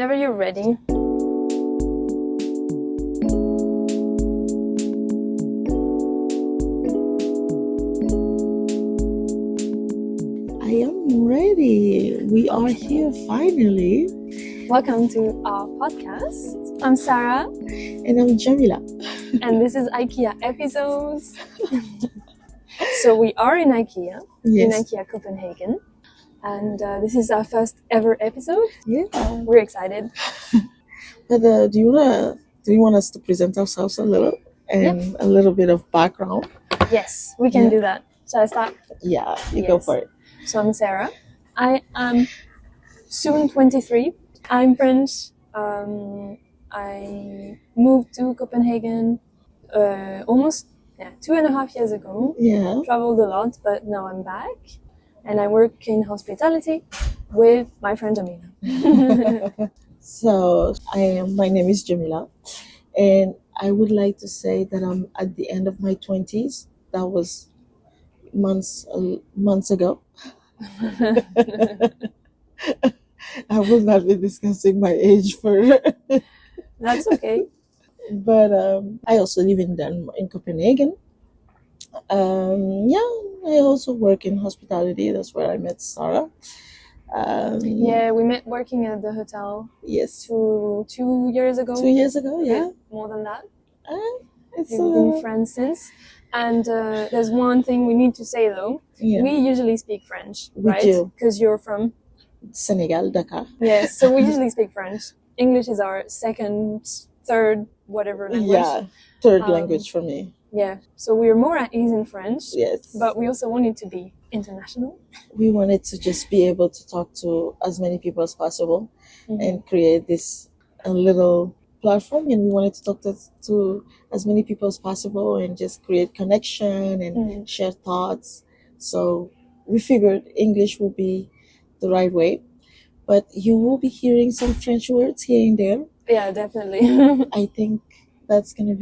Whenever you're ready. I am ready. We are here finally. Welcome to our podcast. I'm Sarah. And I'm Djamila. And this is Ikea Episodes. So we are in Ikea, in Ikea Copenhagen. And this is our first ever episode. Yeah. We're excited. But do you want us to present ourselves a little and a little bit of background? Yes, we can do that. Shall I start? Yeah, you go for it. So I'm Sarah. I am soon 23. I'm French. I moved to Copenhagen almost 2.5 years ago. Yeah. Traveled a lot, but now I'm back. And I work in hospitality with my friend Djamila. So my name is Djamila, and I would like to say that I'm at the end of my 20s. That was months ago. I will not be discussing my age for. That's okay. But I also live in Copenhagen. I also work in hospitality. That's where I met Sarah. We met working at the hotel. Yes. 2 years ago. 2 years ago, yeah. More than that. We've been friends since. And there's one thing we need to say though. Yeah. We usually speak French, right? We do. Because you're from Senegal, Dakar. Yes, so we usually speak French. English is our second, third, whatever language. Yeah, third language for me. Yeah, so we're more at ease in French. Yes. But we also wanted to be international. We wanted to just be able to talk to as many people as possible and create a little platform, and we wanted to talk to as many people as possible and just create connection and share thoughts. So we figured English will be the right way, but you will be hearing some French words here and there. Yeah, definitely. I think that's gonna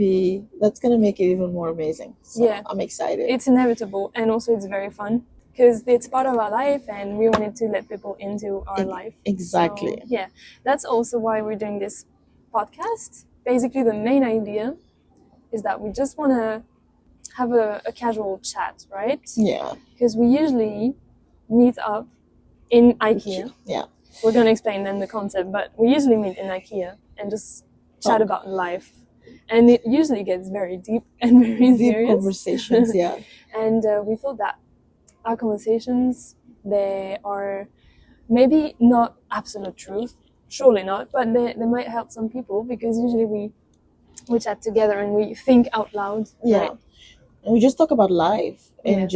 make it even more amazing. So yeah, I'm excited. It's inevitable, and also it's very fun because it's part of our life, and we wanted to let people into our life. Exactly. So, yeah, that's also why we're doing this podcast. Basically, the main idea is that we just want to have a casual chat, right? Yeah. Because we usually meet up in Ikea. Yeah. We're going to explain then the concept, but we usually meet in Ikea and just chat about life. And it usually gets very deep and very serious. Conversations, yeah. And we thought that our conversations, they are maybe not absolute truth, surely not, but they might help some people because usually we chat together and we think out loud. Yeah. Right? And we just talk about life and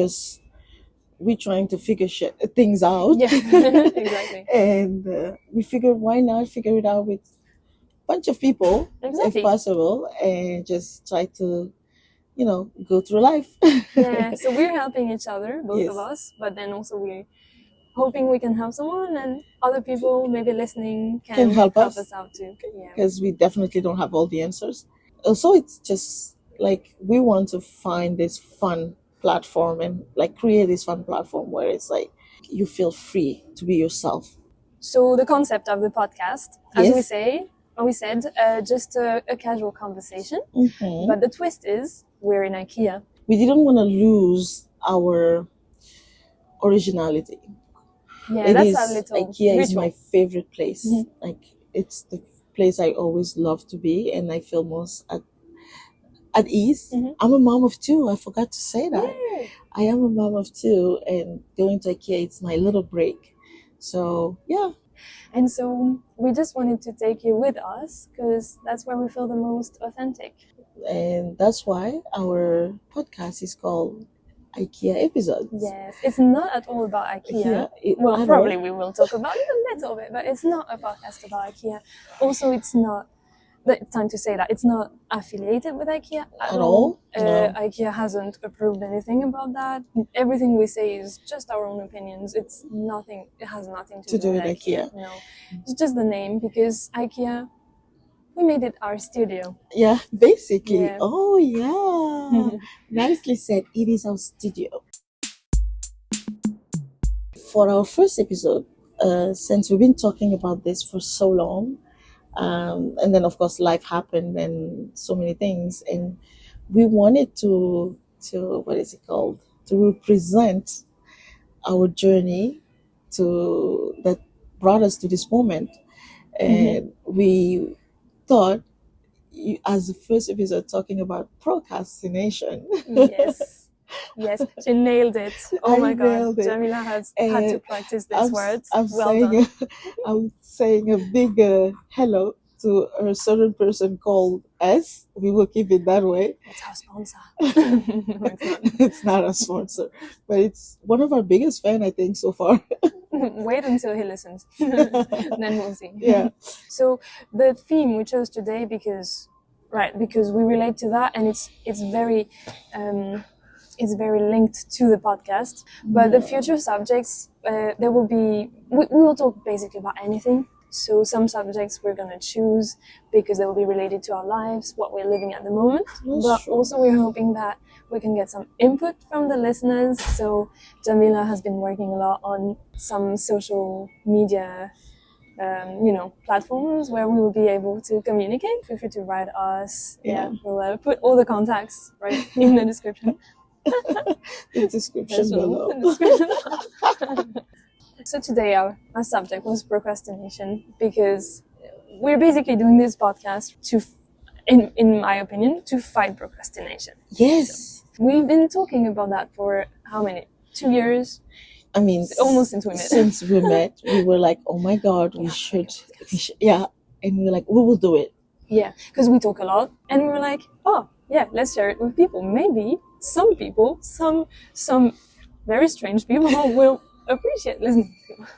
we're trying to figure things out. Yeah, exactly. And we figured why not figure it out with a bunch of people if possible and just try to, go through life. Yeah, so we're helping each other, both of us, but then also we're hoping we can help someone and other people maybe listening can help us out too. Because we definitely don't have all the answers. So it's just like we want to find this fun platform and like create this fun platform where it's like you feel free to be yourself. So the concept of the podcast, as we said, just a casual conversation. But the twist is we're in Ikea. We didn't want to lose our originality. Yeah, that's a little Ikea ritual. Is my favorite place. Like it's the place I always love to be, and I feel most at ease. I'm a mom of two. I forgot to say that. Yay. I am a mom of two, and going to Ikea, it's my little break. So yeah. And so we just wanted to take you with us because that's where we feel the most authentic. And that's why our podcast is called Ikea Episodes. Yes, it's not at all about Ikea. Probably we will talk about it a little bit, but it's not a podcast about Ikea. Also, it's not, time to say that, it's not affiliated with Ikea at all. No. Ikea hasn't approved anything about that. Everything we say is just our own opinions. It has nothing to do with Ikea. No, it's just the name because Ikea, we made it our studio. Yeah, basically. Yeah. Oh, yeah. Nicely said. It is our studio. For our first episode, since we've been talking about this for so long, And then of course life happened and so many things, and we wanted to what is it called, to represent our journey to that brought us to this moment. And we thought, as the first episode talking about procrastination. Yes, she nailed it. Oh my God, Djamila has had to practice these words. I'm saying a big hello to a certain person called S. We will keep it that way. It's our sponsor. No, it's not a sponsor, but it's one of our biggest fans, I think, so far. Wait until he listens, then we'll see. Yeah. So the theme we chose today because we relate to that, and it's very linked to the podcast. But the future subjects, there will be, we will talk basically about anything. So some subjects we're going to choose because they will be related to our lives, what we're living at the moment. But also we're hoping that we can get some input from the listeners. So Djamila has been working a lot on some social media platforms where we will be able to communicate. Feel free to write us. We'll put all the contacts right in the description. The description below. So today our subject was procrastination, because we're basically doing this podcast in my opinion, to fight procrastination. Yes. So we've been talking about that for how many? 2 years? I mean, almost since we met. Since we met, we were like, oh my God, we should. Yeah. And we were like, we will do it. Yeah, because we talk a lot, and we were like, oh yeah, let's share it with people. Maybe some people, some very strange people will appreciate listening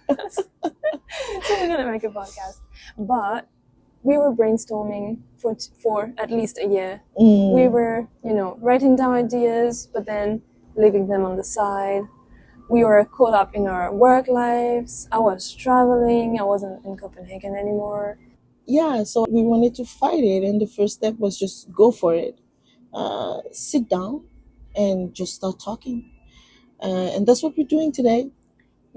to us. So we're gonna make a podcast. But we were brainstorming for at least a year. We were, writing down ideas, but then leaving them on the side. We were caught up in our work lives. I was traveling. I wasn't in Copenhagen anymore. Yeah, so we wanted to fight it, and the first step was just go for it. Sit down and just start talking. And that's what we're doing today.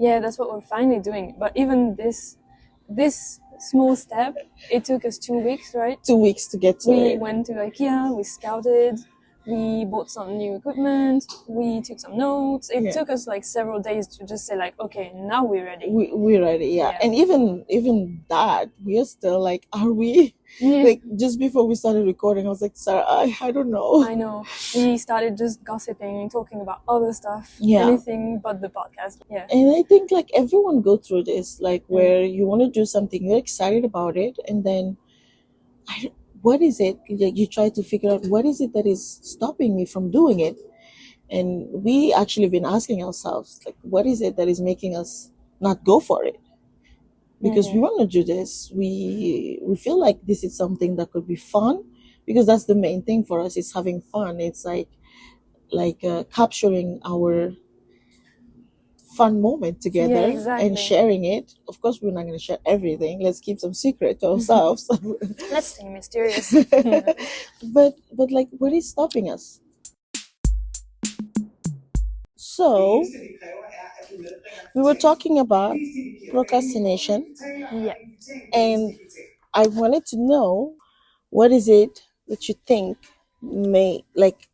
Yeah, that's what we're finally doing. But even this small step, it took us 2 weeks, right? 2 weeks to get to it. We went to Ikea, we scouted, we bought some new equipment, we took some notes. It took us like several days to just say like, okay, now we're ready. We're ready, yeah. And even that, we are still like, are we? Yeah. Like just before we started recording, I was like, Sarah, I don't know. I know. We started just gossiping, talking about other stuff, anything but the podcast. Yeah. And I think like everyone go through this, like where you want to do something, you're excited about it, and then what is it? Like you try to figure out what is it that is stopping me from doing it. And we actually been asking ourselves, like, what is it that is making us not go for it? Because we want to do this. We feel like this is something that could be fun, because that's the main thing for us, is having fun. It's like capturing our fun moment together and sharing it. Of course, we're not going to share everything. Let's keep some secret to ourselves. Let's stay mysterious. But like, what is stopping us? So we were talking about procrastination. Yeah. And I wanted to know, what is it that you think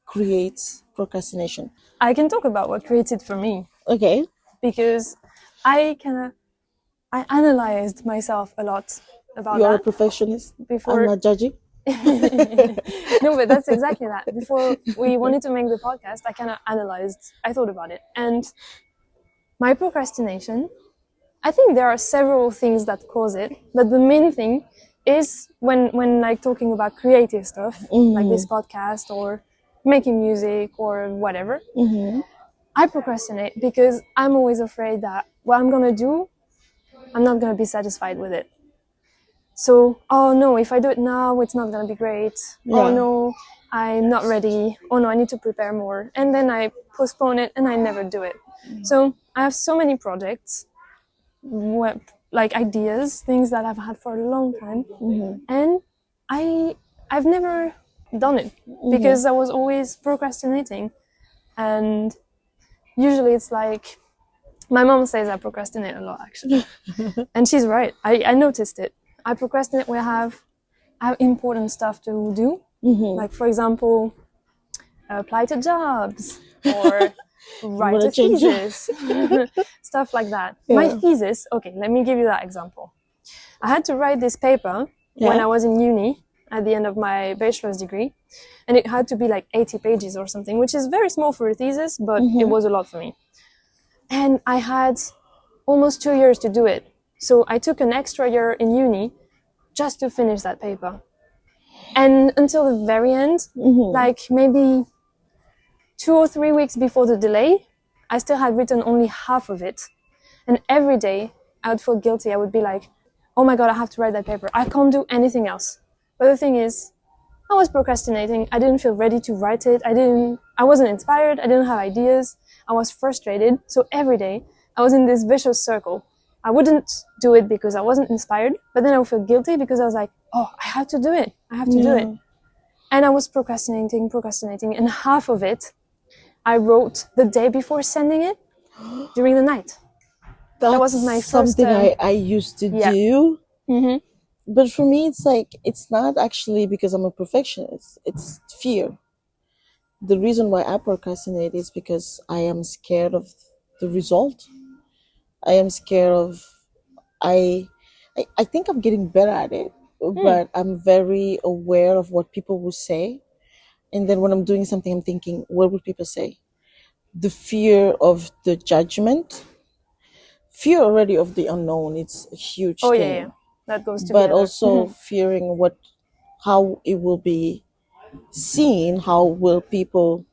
creates procrastination? I can talk about what creates it for me. Okay. Because I analyzed myself a lot about You're that. A perfectionist? Before... I'm not judging. No, but that's exactly that. Before we wanted to make the podcast, I thought about it. And my procrastination, I think there are several things that cause it, but the main thing is when like talking about creative stuff, like this podcast or making music or whatever, I procrastinate because I'm always afraid that what I'm going to do, I'm not going to be satisfied with it. So, oh no, if I do it now, it's not going to be great. Yeah. Oh no, I'm not ready. Oh no, I need to prepare more. And then I postpone it and I never do it. So I have so many projects, like ideas, things that I've had for a long time. And I've never done it because I was always procrastinating. And usually it's like, my mom says I procrastinate a lot, actually. And she's right. I noticed it. I procrastinate when I have important stuff to do. Like, for example, apply to jobs or write a thesis, stuff like that. Yeah. My thesis, okay, let me give you that example. I had to write this paper when I was in uni at the end of my bachelor's degree, and it had to be like 80 pages or something, which is very small for a thesis, but it was a lot for me. And I had almost 2 years to do it. So I took an extra year in uni just to finish that paper. And until the very end, like maybe 2 or 3 weeks before the delay, I still had written only half of it. And every day I would feel guilty. I would be like, oh my God, I have to write that paper. I can't do anything else. But the thing is, I was procrastinating. I didn't feel ready to write it. I wasn't inspired. I didn't have ideas. I was frustrated. So every day I was in this vicious circle. I wouldn't do it because I wasn't inspired, but then I would feel guilty because I was like, oh, I have to do it. I have to do it. And I was procrastinating. And half of it, I wrote the day before sending it during the night. That was my first... something I used to do. But for me, it's like, it's not actually because I'm a perfectionist. It's fear. The reason why I procrastinate is because I am scared of the result. I am scared of... I think I'm getting better at it, but I'm very aware of what people will say. And then when I'm doing something, I'm thinking, what would people say? The fear of the judgment. Fear already of the unknown. It's a huge thing. Yeah. That goes together. But also fearing how it will be seen, how will people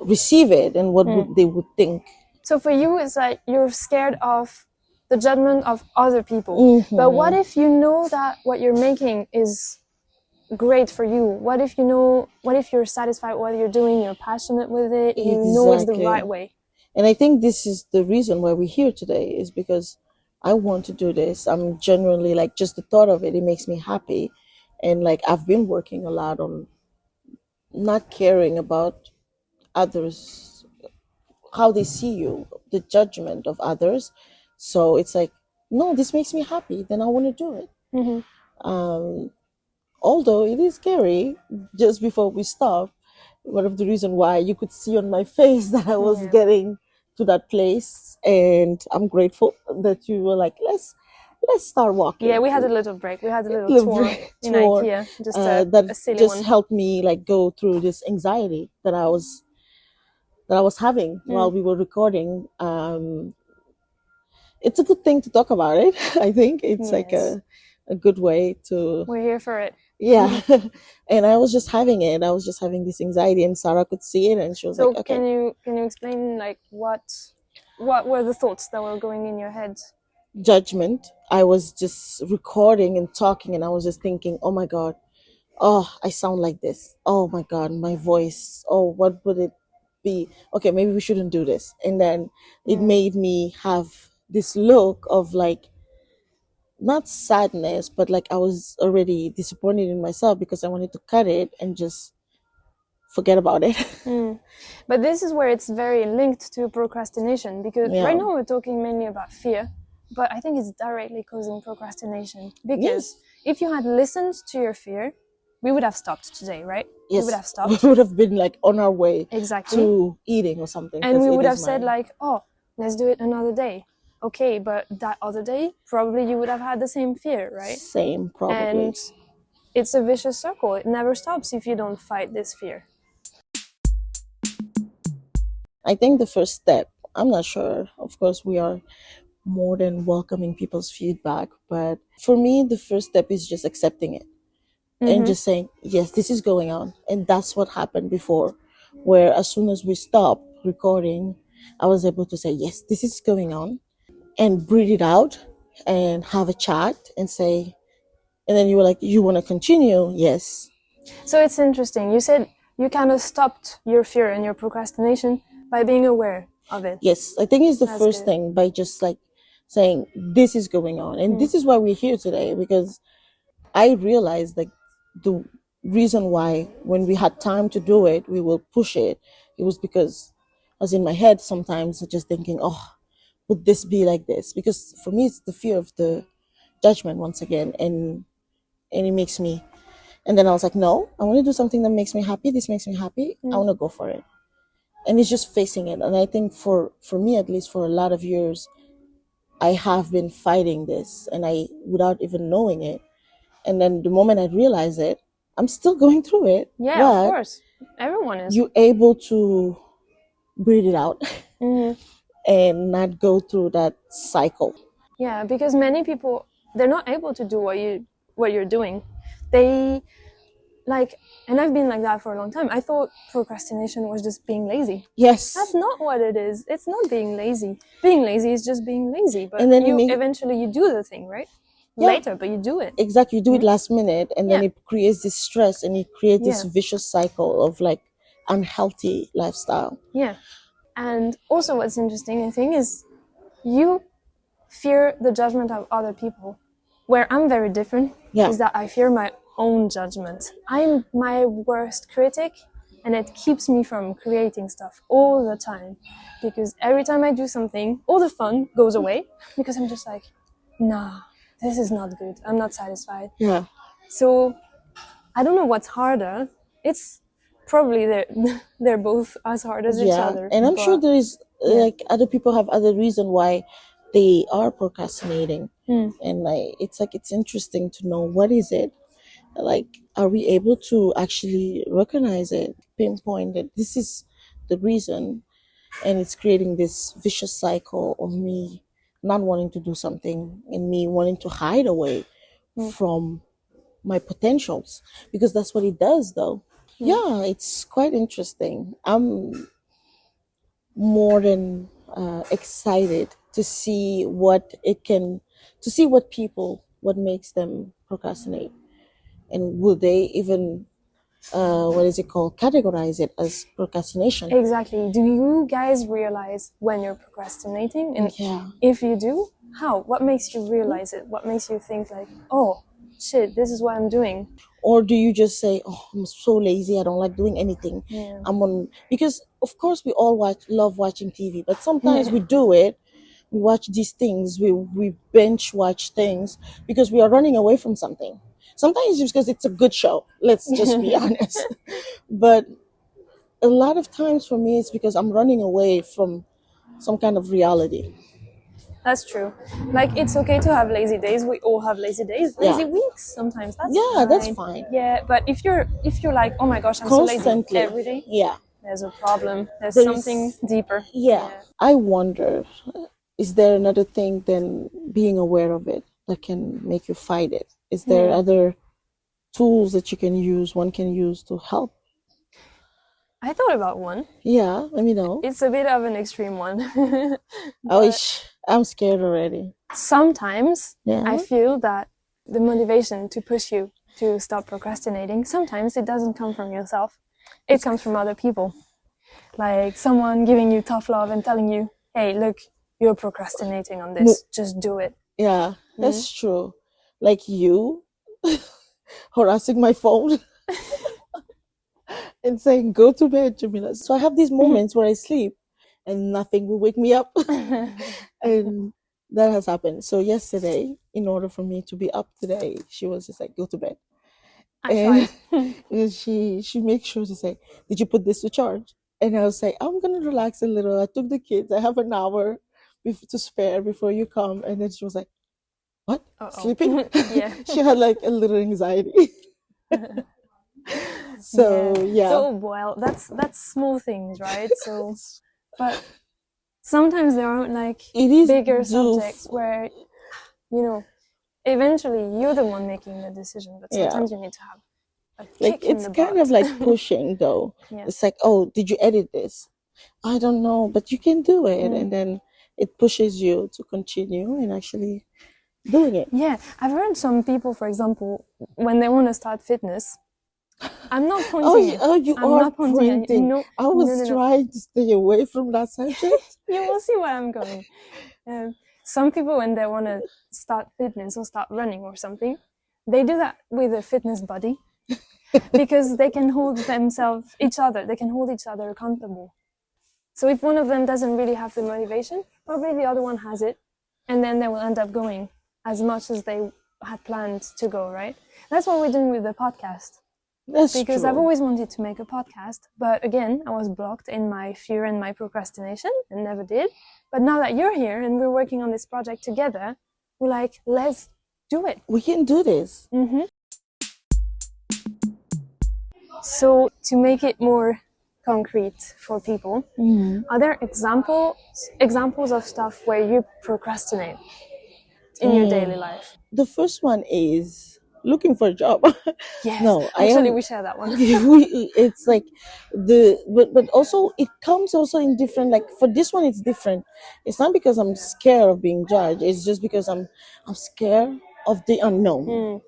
receive it, and what they would think. So for you, it's like you're scared of the judgment of other people. But what if you know that what you're making is great for you? What if you're satisfied with what you're doing, you're passionate with it, you know it's the right way? And I think this is the reason why we're here today, is because I want to do this. I'm genuinely, like, just the thought of it, it makes me happy. And like, I've been working a lot on not caring about others, how they see you, the judgment of others. So it's like, no, this makes me happy, then I want to do it. Although it is scary. Just before we stop, one of the reasons why you could see on my face that I was getting to that place, and I'm grateful that you were like, let's start walking. Yeah, we had a little break. We had a little tour in Ikea, just a silly just one. helped me like go through this anxiety that I was having while we were recording. It's a good thing to talk about it. I think it's like a good way to... We're here for it. Yeah. And I was just having it. I was just having this anxiety, and Sarah could see it, and she was like, okay. Can you explain, like, what were the thoughts that were going in your head? Judgment. I was just recording and talking, and I was just thinking, oh my God, oh, I sound like this. Oh my God, my voice. Oh, what would it be? Okay, maybe we shouldn't do this. And then it made me have this look of like, not sadness, but like I was already disappointed in myself because I wanted to cut it and just forget about it. But this is where it's very linked to procrastination, because right now we're talking mainly about fear, but I think it's directly causing procrastination. Because if you had listened to your fear, we would have stopped today, right? Yes. We would have stopped. We would have been like on our way exactly to eating or something. And we would have said like, oh, let's do it another day. Okay, but that other day, probably you would have had the same fear, right? Same, probably. And it's a vicious circle. It never stops if you don't fight this fear. I think the first step, I'm not sure, of course, we are more than welcoming people's feedback, but for me, the first step is just accepting it and just saying, yes, this is going on. And that's what happened before, where as soon as we stopped recording, I was able to say, yes, this is going on. And breathe it out and have a chat and say, and then you were like, you want to continue? Yes. So it's interesting. You said you kind of stopped your fear and your procrastination by being aware of it. Yes, I think it's the first thing, by just like saying, this is going on. And this is why we're here today, because I realized like the reason why when we had time to do it, we will push it. It was because I was in my head sometimes just thinking, oh, would this be like this? Because for me, it's the fear of the judgment once again, and it makes me. And then I was like, no, I want to do something that makes me happy. This makes me happy. I want to go for it. And it's just facing it. And I think for me, at least for a lot of years, I have been fighting this, and without even knowing it. And then the moment I realize it, I'm still going through it. Yeah, of course. Everyone is. You're able to breathe it out and not go through that cycle. Yeah, because many people, they're not able to do what you're doing. They like, and I've been like that for a long time. I thought procrastination was just being lazy. Yes. That's not what it is. It's not being lazy. Being lazy is just being lazy. But and then eventually you do the thing, right? Yeah. Later, but you do it. Exactly. You do it last minute, and then it creates this stress, and it creates this vicious cycle of like unhealthy lifestyle. Yeah. And also what's interesting, I think, is you fear the judgment of other people. Where I'm very different is that I fear my own judgment. I'm my worst critic, and it keeps me from creating stuff all the time. Because every time I do something, all the fun goes away because I'm just like, nah, this is not good. I'm not satisfied. Yeah. So I don't know what's harder. It's probably they're both as hard as each other. And I'm sure there is like other people have other reason why they are procrastinating. And it's interesting to know what is it. Like, are we able to actually recognize it, pinpoint that this is the reason, and it's creating this vicious cycle of me not wanting to do something and me wanting to hide away from my potentials, because that's what it does though. Yeah, it's quite interesting. I'm more than excited to see what what makes them procrastinate, and will they even categorize it as procrastination? Exactly. Do you guys realize when you're procrastinating? And if you do, how? What makes you realize it? What makes you think like, oh shit, this is what I'm doing? Or do you just say, oh, I'm so lazy, I don't like doing anything? Because of course we all love watching TV, but sometimes we do it. We watch these things, we binge watch things because we are running away from something. Sometimes it's because it's a good show, let's just be honest. But a lot of times for me, it's because I'm running away from some kind of reality. That's true. Like, it's okay to have lazy days. We all have lazy days, lazy weeks sometimes. That's fine. That's fine. Yeah, but if you're like, oh my gosh, I'm constantly so lazy every day, there's a problem. There's something deeper. I wonder, is there another thing than being aware of it that can make you fight it? Is there other tools that one can use to help? I thought about one. Yeah, let me know. It's a bit of an extreme one. I'm scared already. Sometimes I feel that the motivation to push you to stop procrastinating, sometimes it doesn't come from yourself. It comes from other people. Like someone giving you tough love and telling you, hey, look, you're procrastinating on this. Just do it. Yeah, that's true. Like you harassing my phone and saying, go to bed, Djamila. So I have these moments where I sleep and nothing will wake me up. And that has happened. So yesterday, in order for me to be up today, she was just like, go to bed. And she makes sure to say, did you put this to charge? And I'll say, I'm going to relax a little. I took the kids. I have an hour to spare before you come. And then she was like, what? Sleeping? She had like a little anxiety. So well, that's small things, right? So, but sometimes there aren't like bigger subjects where, eventually you're the one making the decision, but sometimes you need to have a kick in the butt. It's kind of like pushing though. It's like, oh, did you edit this? I don't know, but you can do it. And then it pushes you to continue and actually doing it. Yeah, I've heard some people, for example, when they want to start fitness, I'm not pointing. Not pointing. No, I was trying to stay away from that subject. You will see where I'm going. Some people, when they want to start fitness or start running or something, they do that with a fitness buddy because they can hold each other accountable. So if one of them doesn't really have the motivation, probably the other one has it, and then they will end up going. as much as they had planned to go, right? That's what we're doing with the podcast. That's because true. I've always wanted to make a podcast, but again, I was blocked in my fear and my procrastination and never did. But now that you're here and we're working on this project together, we're like, let's do it. We can do this. Mm-hmm. So to make it more concrete for people, are there examples of stuff where you procrastinate in your daily life? The first one is looking for a job. Yes, No, actually we share that one. It's like but also it comes also in different, like for this one it's different. It's not because I'm scared of being judged, it's just because I'm scared of the unknown.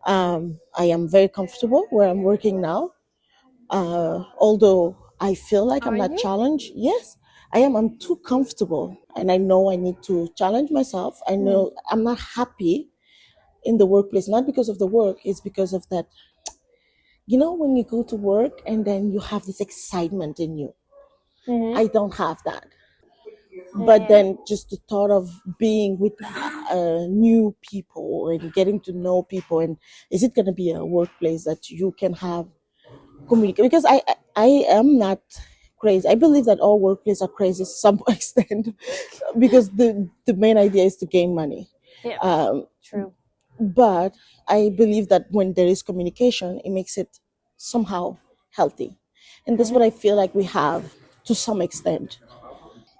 I am very comfortable where I'm working now, although I feel like I'm not challenged. Yes, I am. I'm too comfortable, and I know I need to challenge myself. I know I'm not happy in the workplace, not because of the work, it's because of that. You know, when you go to work and then you have this excitement in you. I don't have that. But then just the thought of being with new people and getting to know people, and is it going to be a workplace that you can have communicate? Because I am not crazy. I believe that all workplaces are crazy to some extent because the main idea is to gain money. Yeah, true. But I believe that when there is communication, it makes it somehow healthy. And that's what I feel like we have to some extent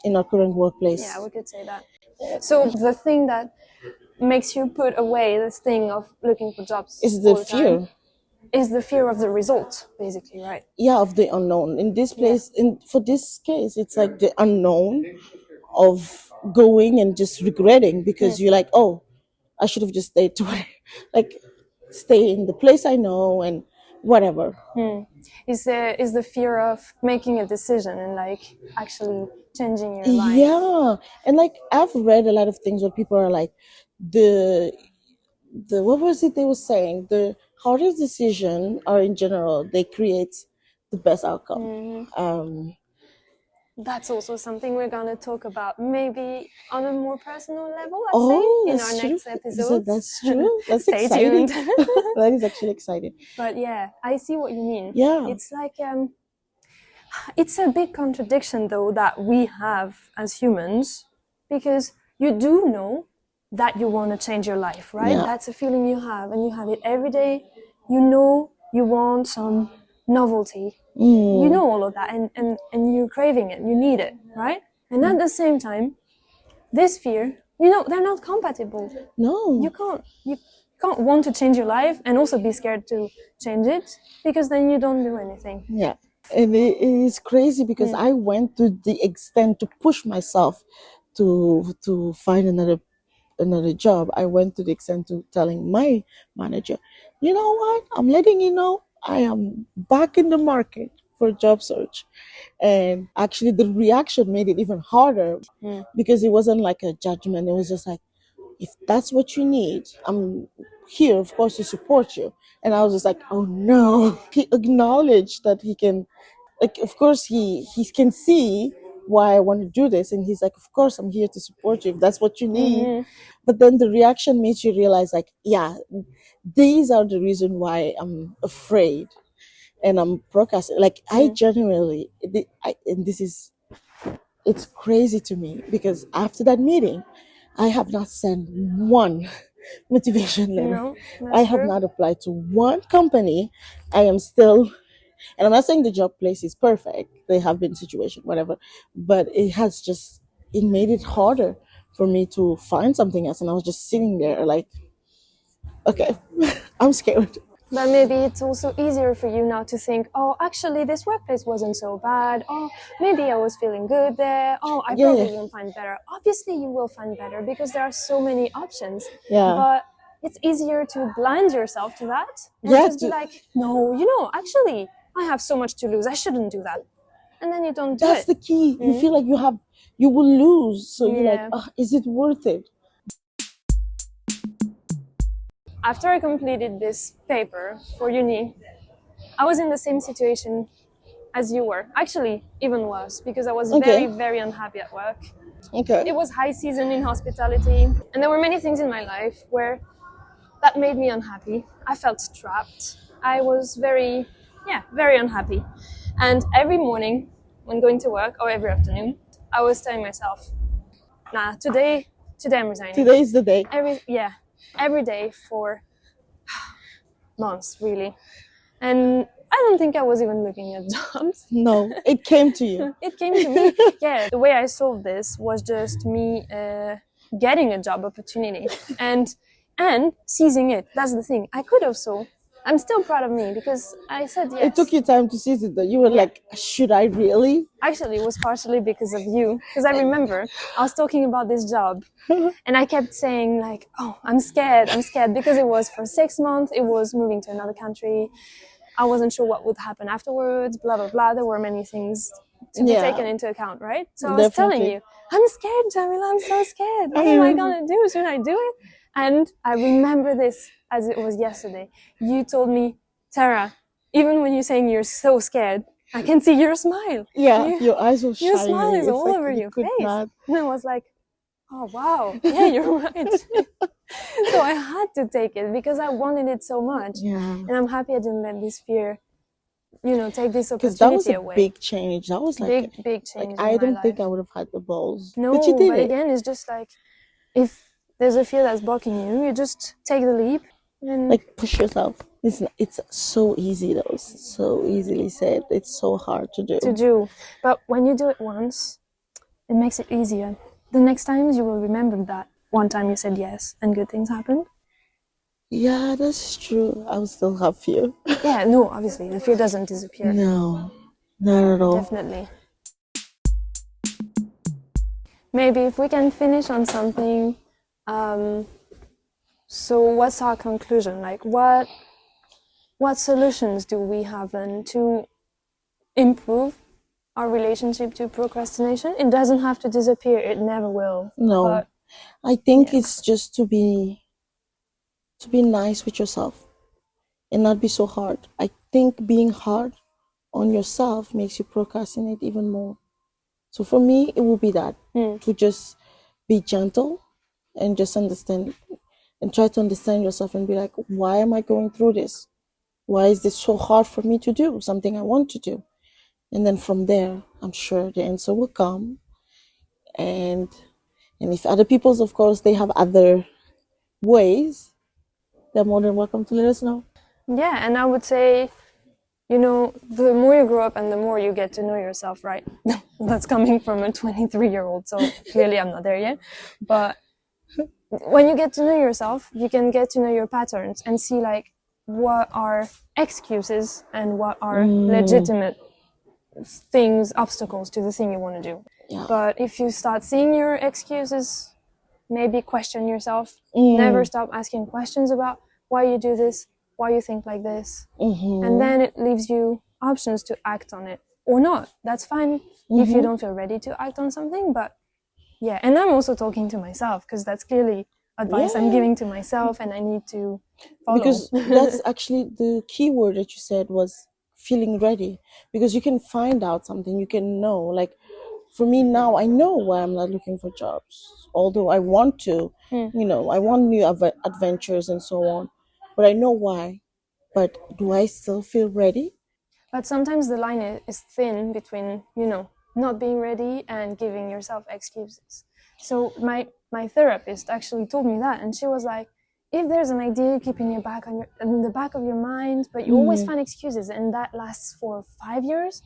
in our current workplace. Yeah, we could say that. So the thing that makes you put away this thing of looking for jobs is the fear. Time, is the fear of the result, basically, right? Yeah, of the unknown. In this place, for this case, it's like the unknown of going and just regretting because you're like, oh, I should have just stayed to like stay in the place I know and whatever. Is the fear of making a decision and like actually changing your life? Yeah, and like I've read a lot of things where people are like, the what was it they were saying? The hardest decision, or in general, they create the best outcome. That's also something we're gonna talk about, maybe on a more personal level. I'd say in our next episode. That's true. That's Stay exciting. tuned. That is actually exciting. But yeah, I see what you mean. Yeah, it's like it's a big contradiction though that we have as humans, because you do know that you want to change your life, right? That's a feeling you have, and you have it every day. You know you want some novelty. You know all of that, and you're craving it, you need it, right? And at the same time, this fear, you know, they're not compatible. No, you can't want to change your life and also be scared to change it, because then you don't do anything. Yeah, and it is crazy because I went to the extent to push myself to find another job. I went to the extent to telling my manager, you know what, I'm letting you know I am back in the market for a job search. And actually the reaction made it even harder because it wasn't like a judgment. It was just like, if that's what you need, I'm here, of course, to support you. And I was just like, oh no. He acknowledged that he can, like, of course he can see why I want to do this, and he's like, of course I'm here to support you if that's what you need. But then the reaction makes you realize, like, yeah, these are the reason why I'm afraid and I'm procrastinating. Like, I genuinely, and this is, it's crazy to me because after that meeting, I have not sent one motivation letter. No, I have not applied to one company. I am still, and I'm not saying the job place is perfect. They have been situation, whatever, but it made it harder for me to find something else. And I was just sitting there like, okay, I'm scared. But maybe it's also easier for you now to think, oh, actually, this workplace wasn't so bad. Oh, maybe I was feeling good there. Oh, I probably won't find better. Obviously, you will find better because there are so many options. Yeah. But it's easier to blind yourself to that and just be like, no, you know, actually, I have so much to lose. I shouldn't do that. And then you don't do it. That's the key. You feel like you will lose. So you're like, oh, is it worth it? After I completed this paper for uni, I was in the same situation as you were. Actually, even worse, because I was Okay. very, very unhappy at work. Okay. It was high season in hospitality, and there were many things in my life where that made me unhappy. I felt trapped. I was very unhappy. And every morning when going to work, or every afternoon, I was telling myself, nah, today I'm resigning. Today is the day. Every day for months, really. And I don't think I was even looking at jobs. No, it came to you. It came to me. Yeah, the way I solved this was just me getting a job opportunity and seizing it. That's the thing. I could have so. I'm still proud of me because I said yes. It took you time to seize it though. You were like, should I really? Actually, it was partially because of you. Because I remember I was talking about this job and I kept saying like, oh, I'm scared because it was for 6 months. It was moving to another country. I wasn't sure what would happen afterwards, blah, blah, blah. There were many things to be taken into account, right? So I was telling you, I'm scared, Djamila, I'm so scared. What am I going to do? Should I do it? And I remember this as it was yesterday. You told me, Sarah, even when you're saying you're so scared, I can see your smile. Yeah, your eyes were shining. Your smile is all over your face. And I was like, oh, wow. Yeah, you're right. So I had to take it because I wanted it so much. Yeah. And I'm happy I didn't let this fear, take this opportunity away. Because that was a big change. That was like big change. I don't think I would have had the balls. No, but you did it. Again, it's just like if there's a fear that's blocking you, you just take the leap and like push yourself. It's so easy though. It's so easily said. It's so hard to do. But when you do it once, it makes it easier. The next times you will remember that one time you said yes and good things happened. Yeah, that's true. I will still have fear. Yeah, no, obviously the fear doesn't disappear. No, not at all. Definitely. Maybe if we can finish on something. So what's our conclusion? Like what solutions do we have then to improve our relationship to procrastination? It doesn't have to disappear. It never will. No, but, I think it's just to be nice with yourself and not be so hard. I think being hard on yourself makes you procrastinate even more. So for me, it will be that to just be gentle and just understand and try to understand yourself and be like, why am I going through this? Why is this so hard for me to do something I want to do? And then from there, I'm sure the answer will come. And if other people's, of course, they have other ways, they're more than welcome to let us know. Yeah, and I would say, the more you grow up and the more you get to know yourself, right? That's coming from a 23-year-old, so clearly I'm not there yet. But when you get to know yourself, you can get to know your patterns and see like what are excuses and what are legitimate things, obstacles to the thing you want to do. Yeah. But if you start seeing your excuses, maybe question yourself. Never stop asking questions about why you do this, why you think like this. And then it leaves you options to act on it or not. That's fine if you don't feel ready to act on something. But yeah, and I'm also talking to myself because that's clearly advice I'm giving to myself and I need to follow. Because that's actually the key word that you said was feeling ready. Because you can find out something, you can know. Like for me now, I know why I'm not looking for jobs. Although I want to, I want new adventures and so on. But I know why. But do I still feel ready? But sometimes the line is thin between, not being ready and giving yourself excuses. So my therapist actually told me that, and she was like, if there's an idea keeping you in the back of your mind, but you always find excuses and that lasts for 5 years,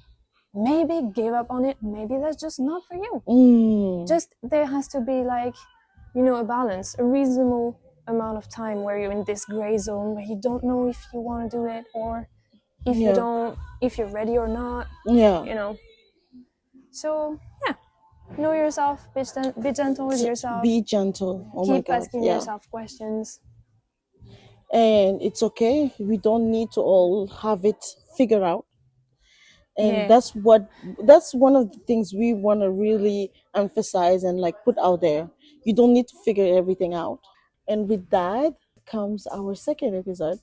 maybe give up on it. Maybe that's just not for you. Just there has to be like, a balance, a reasonable amount of time where you're in this gray zone where you don't know if you want to do it or if if you're ready or not. So know yourself, be gentle with yourself. Be gentle. Oh my God. Keep asking yourself questions. And it's okay. We don't need to all have it figured out. And that's one of the things we want to really emphasize and like put out there. You don't need to figure everything out. And with that comes our second episode.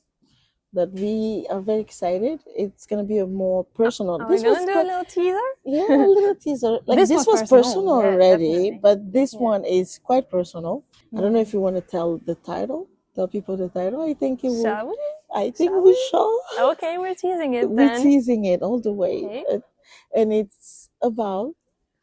that we are very excited. It's going to be a more personal. Are we going to do a little teaser? Yeah, a little teaser. Like this was personal already, definitely. but this one is quite personal. I don't know if you want to tell the title. Tell people the title. I think you will. Shall we? I think we shall. Okay, we're teasing it then. We're teasing it all the way. Okay. And it's about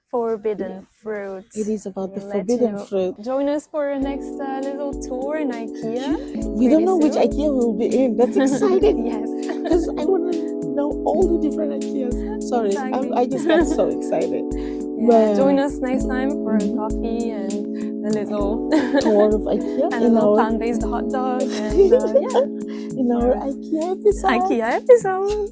forbidden fruit. It is about the forbidden fruit. Join us for our next little tour in Ikea. We don't know which Ikea we'll be in. That's exciting. Yes. Because I want to know all the different Ikeas. Sorry, exactly. I just got so excited. Yeah, but join us next time for a coffee and a little tour of Ikea. And a little plant-based hot dog. And in our Ikea episode. Ikea episode.